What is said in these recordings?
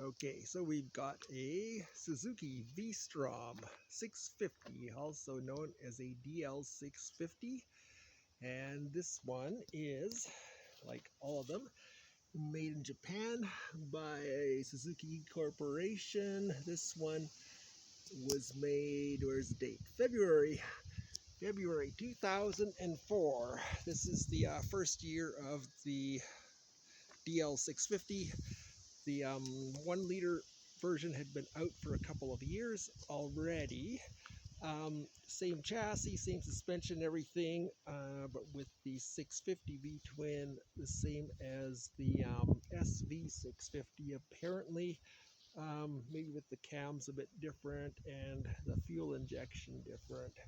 Okay, so we've got a Suzuki V-TWIN, also known as a DL-650, and this one is, like all of them, made in Japan by a Suzuki corporation. This one was made, where's the date? February 2004. This is the first year of the DL-650. The 1 liter version had been out for a couple of years already. Same chassis, same suspension, everything, but with the 650 V-TWIN, the same as the SV650 apparently. Maybe with the cams a bit different and the fuel injection different.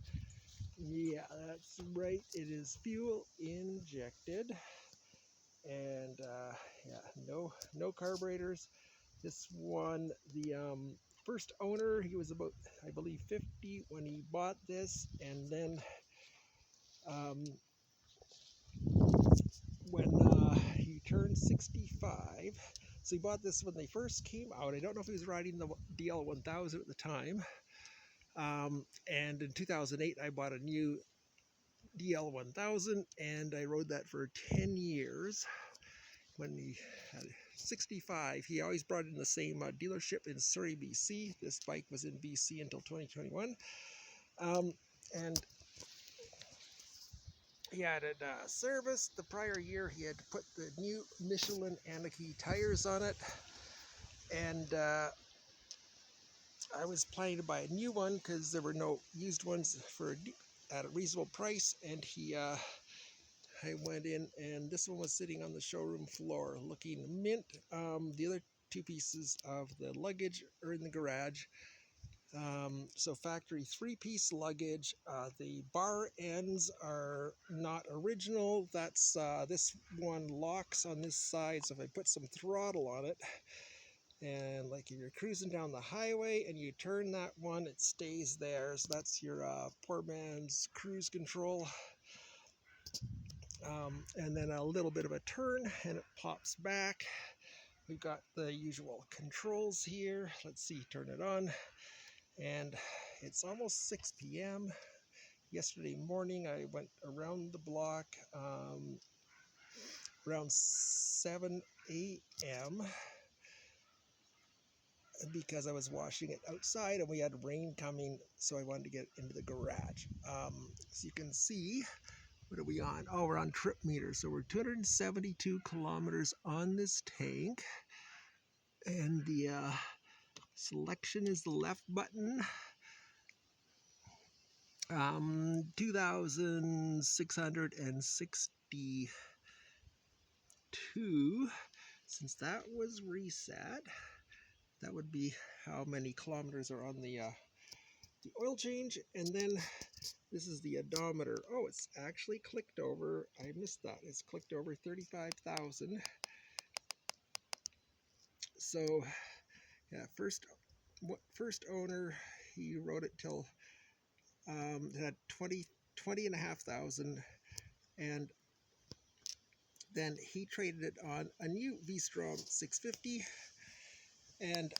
Yeah, that's right, it is fuel injected. And yeah, no carburetors. This one, the first owner, he was about, I believe, 50 when he bought this, and then when he turned 65, so he bought this when they first came out. I don't know if he was riding the DL-1000 at the time, and in 2008 I bought a new DL-1000 and I rode that for 10 years. When he had 65, he always brought in the same dealership in Surrey, BC. This bike was in BC until 2021. And he had it serviced the prior year. He had to put the new Michelin Anarchy tires on it. And I was planning to buy a new one because there were no used ones at a reasonable price. And I went in, and this one was sitting on the showroom floor looking mint. The other two pieces of the luggage are in the garage. So factory 3-piece luggage. The bar ends are not original. That's this one locks on this side, so if I put some throttle on it, and like if you're cruising down the highway and you turn that one, it stays there. So that's your poor man's cruise control. And then a little bit of a turn and it pops back. We've got the usual controls here. Let's see, turn it on. And it's almost 6 p.m. Yesterday morning I went around the block around 7 a.m. because I was washing it outside and we had rain coming, so I wanted to get into the garage. So you can see, what are we on? Oh, we're on trip meter. So we're 272 kilometers on this tank. And the selection is the left button. 2,662. Since that was reset, that would be how many kilometers are on the oil change. And then this is the odometer. Oh, it's actually clicked over. I missed that. It's clicked over 35,000. So, yeah, first owner, he rode it till it had 20,500, and then he traded it on a new V-TWIN 650, and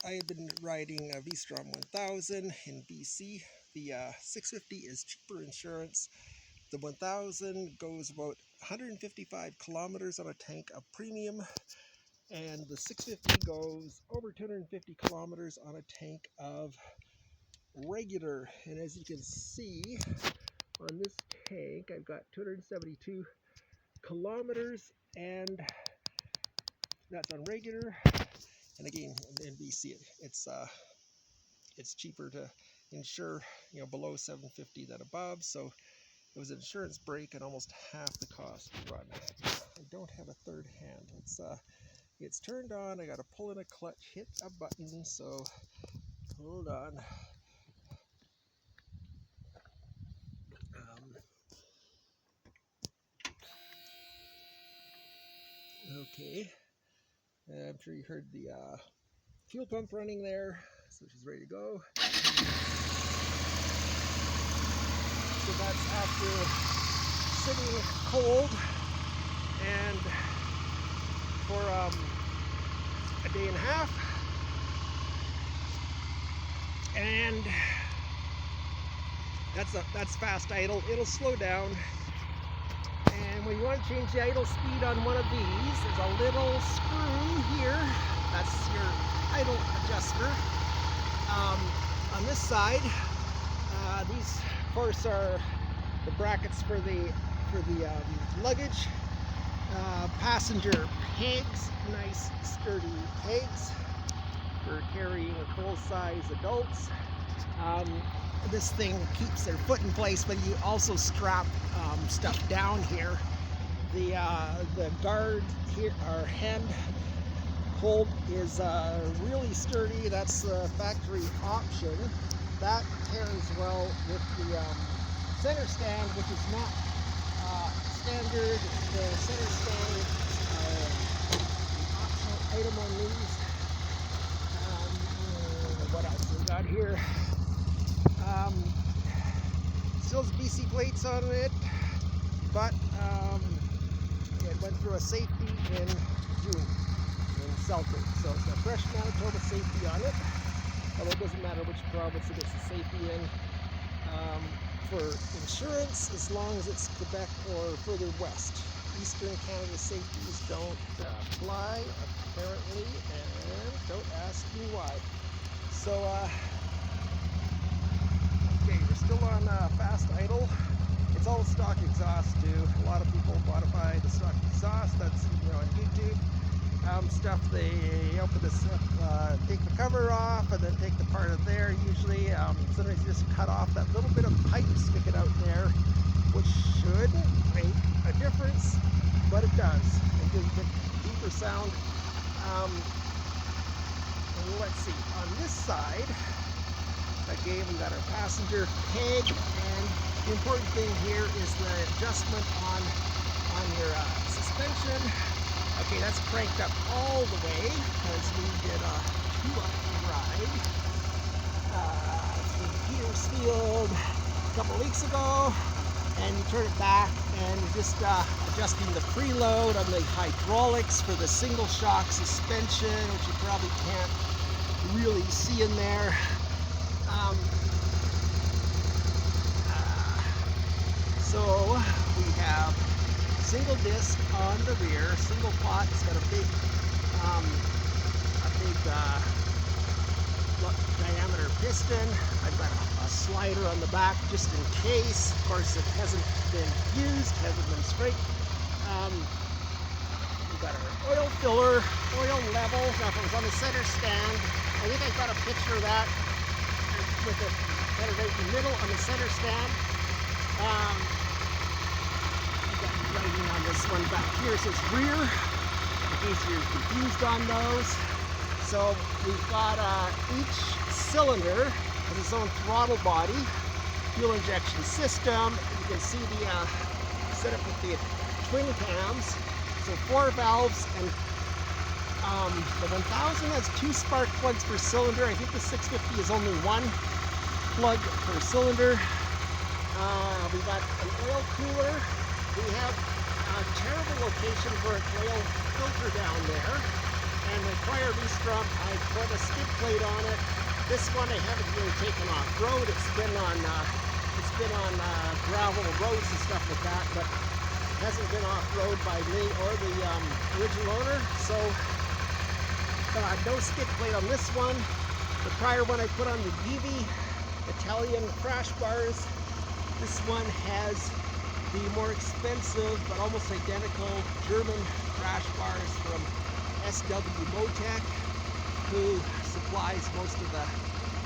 I had been riding a V-TWIN 1000 in BC. The 650 is cheaper insurance. The 1000 goes about 155 kilometers on a tank of premium, and the 650 goes over 250 kilometers on a tank of regular. And as you can see on this tank, I've got 272 kilometers, and that's on regular. And again, in BC, it's cheaper to insure, below 750 than above. So it was an insurance break and almost half the cost to run. I don't have a third hand. It's turned on. I got to pull in a clutch, hit a button. So hold on. Okay. I'm sure you heard the fuel pump running there, so she's ready to go. So that's after sitting cold and for a day and a half. And that's fast idle. It'll slow down. And when you want to change the idle speed on one of these, there's a little screw here. That's your idle adjuster. On this side, these of course are the brackets for the luggage. Passenger pegs, nice sturdy pegs for carrying full-size adults. This thing keeps their foot in place, but you also strap stuff down here. The guard here, our hand hold, is really sturdy. That's the factory option. That pairs well with the center stand, which is not standard. The center stand is an optional item on these. What else we got here? Still has BC plates on it, but it went through a safety in June in Selkirk, so it's a fresh Manitoba safety on it. Although it doesn't matter which province it gets the safety in. For insurance, as long as it's Quebec or further west. Eastern Canada safeties don't apply, apparently, and don't ask me why. So, okay, we're still on fast idle. It's all stock exhaust too. A lot of people modify the stock exhaust. That's, on YouTube. Stuff, they open this up, take the cover off, and then take the part of there. Usually, sometimes you just cut off that little bit of pipe sticking out there, which should make a difference, but it does. It gives a bit deeper sound. And let's see, on this side, again, we got our passenger peg, and the important thing here is the adjustment on your suspension. Okay, that's cranked up all the way because we did a 2-hour ride through Petersfield a couple weeks ago, and you turn it back and you're just adjusting the preload on the hydraulics for the single shock suspension, which you probably can't really see in there. So we have single disc on the rear, single pot. It's got a big diameter piston. I've got a slider on the back just in case. Of course, it hasn't been used, hasn't been scraped. We've got our oil filler, oil level. Now, if it was on the center stand, I think I got a picture of that with it kind of right in the middle on the center stand. Writing on this one back here says rear, in case you're confused on those. So we've got each cylinder has its own throttle body, fuel injection system. You can see the setup with the twin cams. So 4 valves, and the 1000 has 2 spark plugs per cylinder. I think the 650 is only 1 plug per cylinder. We've got an oil cooler. We have a terrible location for an oil filter down there, and the prior V-Strom, I put a skid plate on it. This one I haven't really taken off road. It's been on gravel roads and stuff like that, but hasn't been off road by me or the original owner. So no skid plate on this one. The prior one I put on the EV Italian crash bars. This one has the more expensive but almost identical German crash bars from SW Motech, who supplies most of the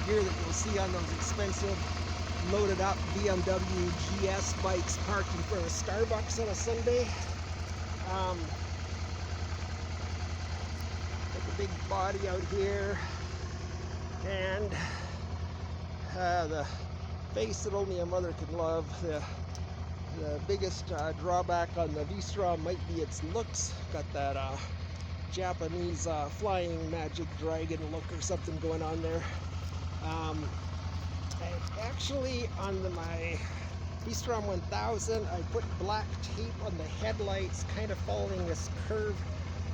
gear that you'll see on those expensive loaded up BMW GS bikes parked in front of Starbucks on a Sunday. Got the big body out here, and the face that only a mother can love. The biggest drawback on the V-Strom might be its looks. Got that Japanese flying magic dragon look or something going on there. Actually, on my V-Strom 1000, I put black tape on the headlights, kind of following this curve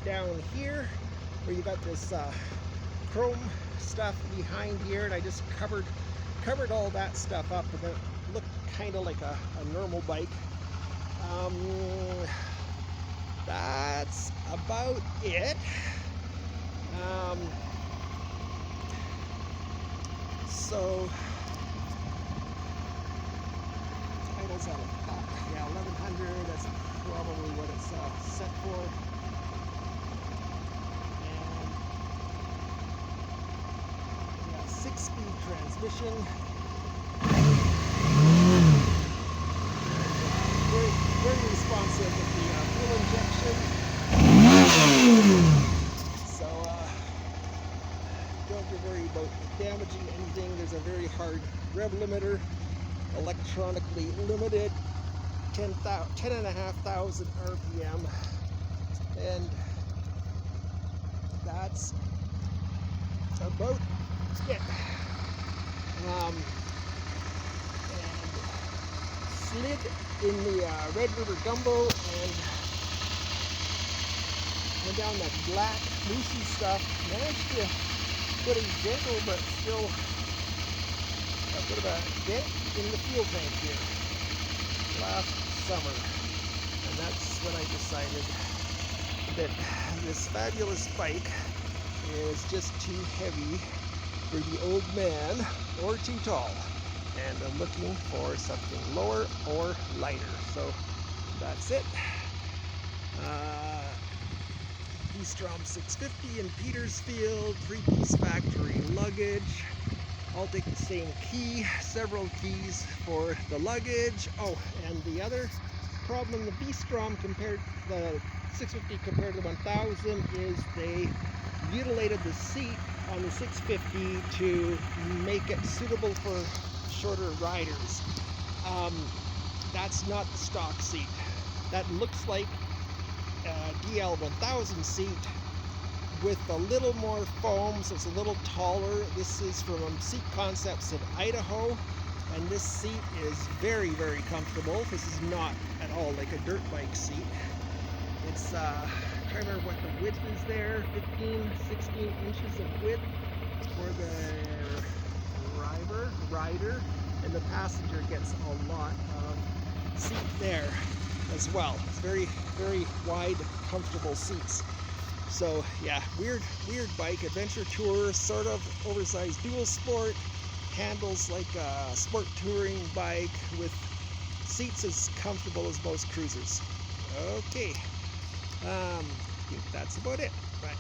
down here, where you got this chrome stuff behind here, and I just covered all that stuff up, and it looked kind of like a normal bike. That's about it. So title's at yeah, 1100. That's probably what it's set for. And yeah, 6-speed transmission. Very responsive with the fuel injection. So don't have to worry about damaging anything. There's a very hard rev limiter, electronically limited, 10,500 RPM, and that's about it. And slid in the Red River Gumbo and went down that black moosey stuff. Managed to put it gentle, but still a bit of a dent in the fuel tank here last summer. And that's when I decided that this fabulous bike is just too heavy for the old man or too tall. And I'm looking for something lower or lighter. So that's it. V-Strom 650 in Petersfield, 3-piece factory luggage. I'll take the same key, several keys for the luggage. Oh, and the other problem in the V-Strom compared to the 650 compared to the 1000 is they mutilated the seat on the 650 to make it suitable for shorter riders. That's not the stock seat. That looks like a DL-1000 seat with a little more foam, so it's a little taller. This is from Seat Concepts in Idaho, and this seat is very, very comfortable. This is not at all like a dirt bike seat. It's, I can't remember what the width is there, 15, 16 inches of width for the rider, and the passenger gets a lot of seat there as well. It's very, very wide, comfortable seats. So yeah, weird bike, adventure tourer, sort of oversized dual sport, handles like a sport touring bike with seats as comfortable as most cruisers. Okay, I think that's about it. Right.